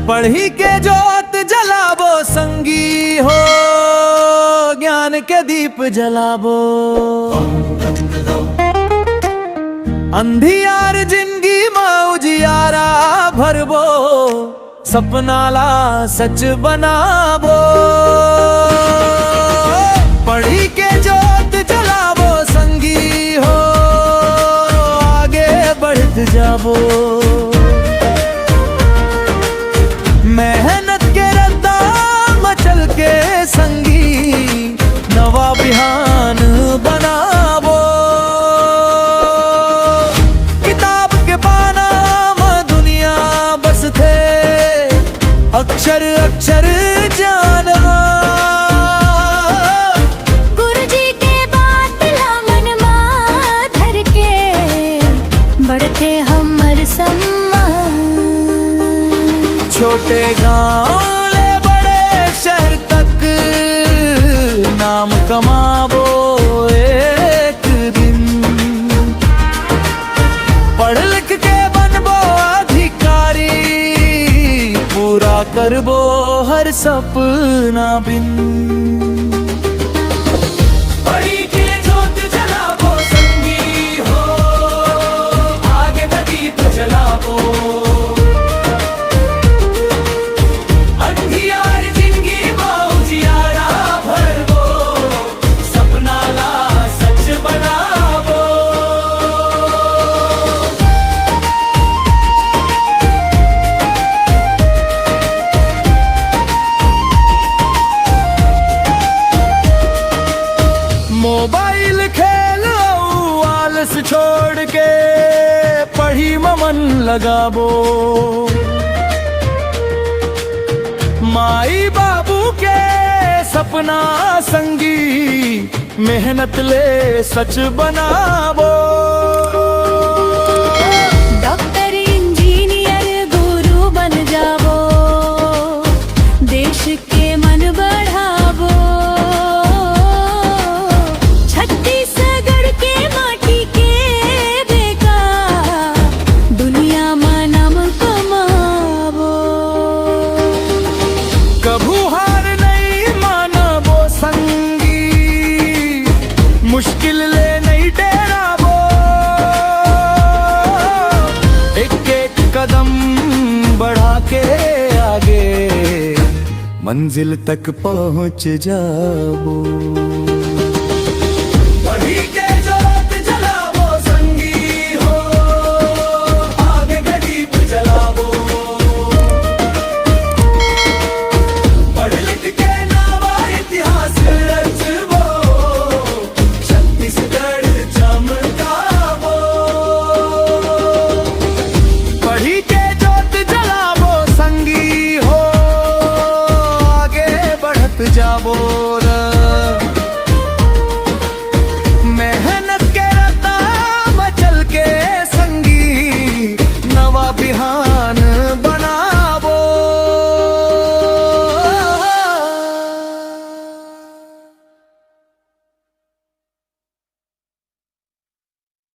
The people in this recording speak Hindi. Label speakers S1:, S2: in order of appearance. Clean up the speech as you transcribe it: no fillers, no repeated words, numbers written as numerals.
S1: पढ़ी के जोत जलाबो संगी हो, ज्ञान के दीप जलाबो। अंधियार जिंदगी में उजियारा भरबो, सपनाला सच बनाबो। पढ़ी के जोत जलाबो संगी हो, आगे बढ़त जाबो। मेहनत के रद्दा मचल के संगी, नवा बिहान बनाबो। किताब के पाना में दुनिया बस थे, अक्षर अक्षर जानवा।
S2: गुरुजी के बात मन में धर के, बढ़ते हमर सम्मान।
S1: छोटे गांव ले बड़े शहर तक, नाम कमाबो एक दिन। पढ़ लिख के बनबो अधिकारी, पूरा करबो हर सपना बिन। पढ़ी के जोत जलाबो संगी हो, आगे का दीप जलाबो। अंधियार जिंदगी में उजियारा भरबो, सपनाला सच बनाबो। मोबाइल खेल आलस छोड़ के, पढ़ी में मन लगाबो। माई बाबू के सपना संगी, मेहनत ले सच बनाबो।
S2: डॉक्टर इंजीनियर गुरु बन जाबो, देश के मन बढ़ाबो। छत्तीसगढ़ के माटी के बेका, दुनिया में नाम कमाबो।
S1: कभू हार नहीं मानबो संगी, मुश्किल ले नहीं डेराबो। एक एक कदम बढ़ा के आगे, मंजिल तक पहुंच जाबो।